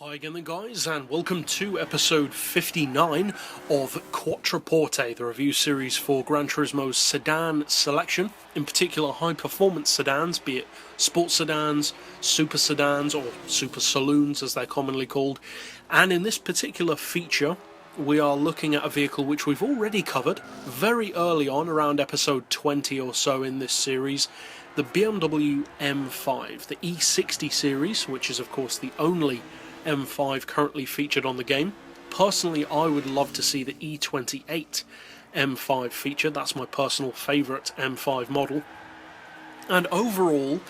Hi again then guys, and welcome to episode 59 of Quattroporte, the review series for Gran Turismo's sedan selection, in particular high performance sedans, be it sports sedans, super sedans, or super saloons as they're commonly called. And in this particular feature we are looking at a vehicle which we've already covered very early on, around episode 20 or so in this series, the BMW M5, the E60 series, which is of course the only M5 currently featured on the game. Personally, I would love to see the E28 M5 featured. That's my personal favourite M5 model. And overall,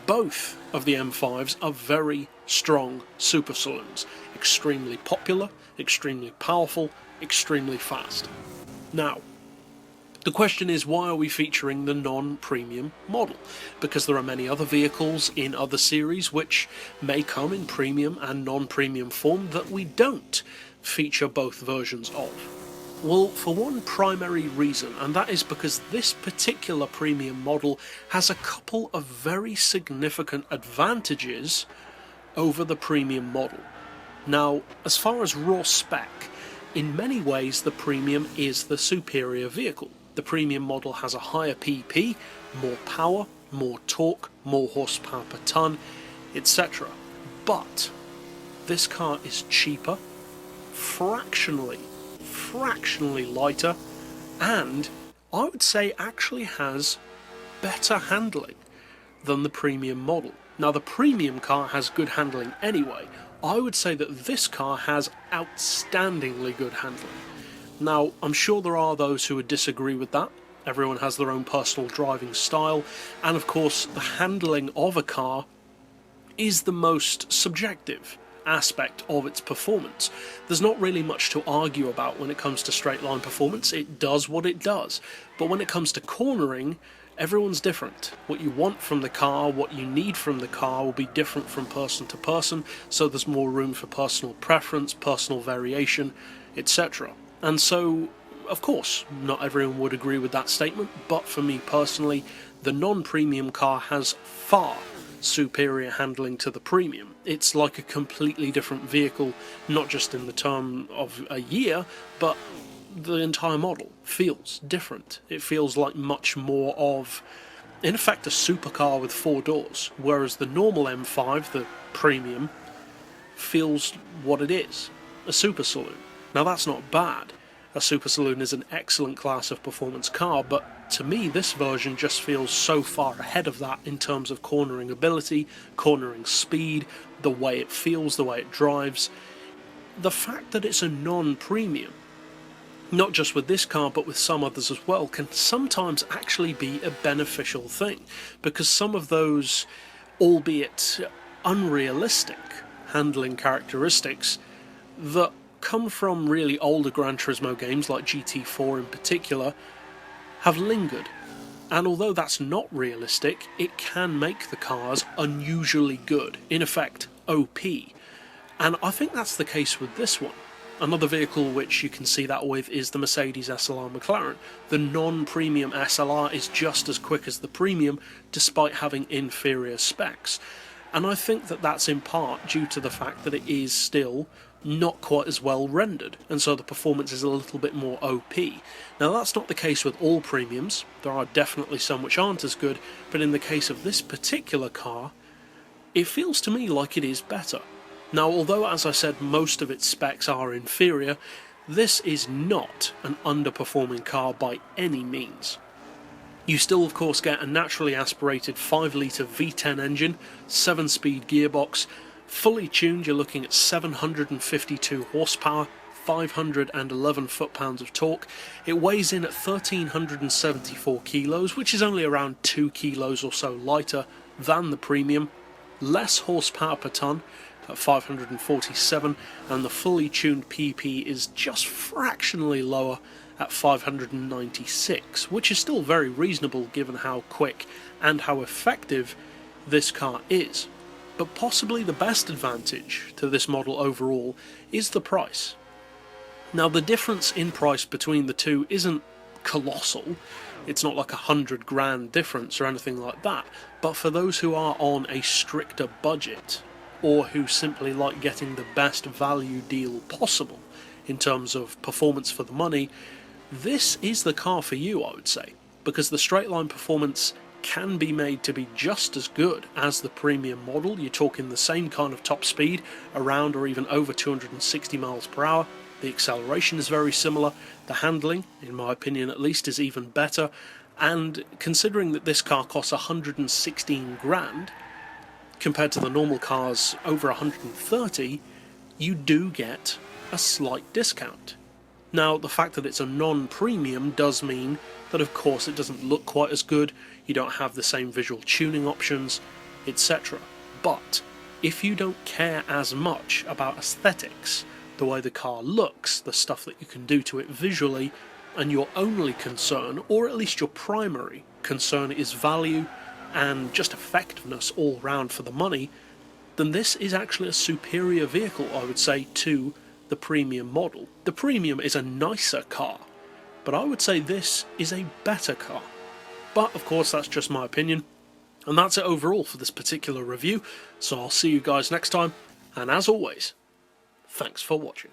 both of the M5s are very strong super saloons. Extremely popular, extremely powerful, extremely fast. Now, the question is, why are we featuring the non-premium model? Because there are many other vehicles in other series which may come in premium and non-premium form that we don't feature both versions of. Well, for one primary reason, and that is because this particular premium model has a couple of very significant advantages over the premium model. Now, as far as raw spec, in many ways the premium is the superior vehicle. The premium model has a higher PP, more power, more torque, more horsepower per tonne, etc. But this car is cheaper, fractionally lighter, and I would say actually has better handling than the premium model. Now, the premium car has good handling anyway. I would say that this car has outstandingly good handling. Now, I'm sure there are those who would disagree with that. Everyone has their own personal driving style, and of course the handling of a car is the most subjective aspect of its performance. There's not really much to argue about when it comes to straight line performance. It does what it does. But when it comes to cornering, everyone's different. What you want from the car, what you need from the car will be different from person to person, so there's more room for personal preference, personal variation, etc. And so, of course, not everyone would agree with that statement, but for me personally, the non-premium car has far superior handling to the premium. It's like a completely different vehicle, not just in the term of a year, but the entire model feels different. It feels like much more of, in effect, a supercar with four doors, whereas the normal M5, the premium, feels what it is, a super saloon. Now, that's not bad. A super saloon is an excellent class of performance car, but to me this version just feels so far ahead of that in terms of cornering ability, cornering speed, the way it feels, the way it drives. The fact that it's a non-premium, not just with this car but with some others as well, can sometimes actually be a beneficial thing, because some of those, albeit unrealistic, handling characteristics that come from really older Gran Turismo games like GT4 in particular have lingered. And although that's not realistic, it can make the cars unusually good, in effect OP. And I think that's the case with this one. Another vehicle which you can see that with is the Mercedes SLR McLaren. The non-premium SLR is just as quick as the premium, despite having inferior specs. And I think that that's in part due to the fact that it is still not quite as well rendered, and so the performance is a little bit more OP. Now, that's not the case with all premiums. There are definitely some which aren't as good, but in the case of this particular car, it feels to me like it is better. Now, although, as I said, most of its specs are inferior, this is not an underperforming car by any means. You still, of course, get a naturally aspirated 5-litre V10 engine, 7-speed gearbox. Fully tuned, you're looking at 752 horsepower, 511 foot-pounds of torque. It weighs in at 1,374 kilos, which is only around 2 kilos or so lighter than the premium. Less horsepower per tonne at 547, and the fully tuned PP is just fractionally lower at 596, which is still very reasonable given how quick and how effective this car is. But possibly the best advantage to this model overall is the price. Now, the difference in price between the two isn't colossal. It's not like $100 grand difference or anything like that. But for those who are on a stricter budget, or who simply like getting the best value deal possible in terms of performance for the money, this is the car for you, I would say, because the straight line performance can be made to be just as good as the premium model. You're talking the same kind of top speed, around or even over 260 miles per hour. The acceleration is very similar. The handling, in my opinion at least, is even better. And considering that this car costs 116 grand, compared to the normal cars over 130, you do get a slight discount. Now, the fact that it's a non-premium does mean that of course it doesn't look quite as good, you don't have the same visual tuning options, etc. But if you don't care as much about aesthetics, the way the car looks, the stuff that you can do to it visually, and your only concern, or at least your primary concern, is value and just effectiveness all round for the money, then this is actually a superior vehicle, I would say, to the premium model. The premium is a nicer car, but I would say this is a better car. But of course that's just my opinion, and that's it overall for this particular review, so I'll see you guys next time, and as always, thanks for watching.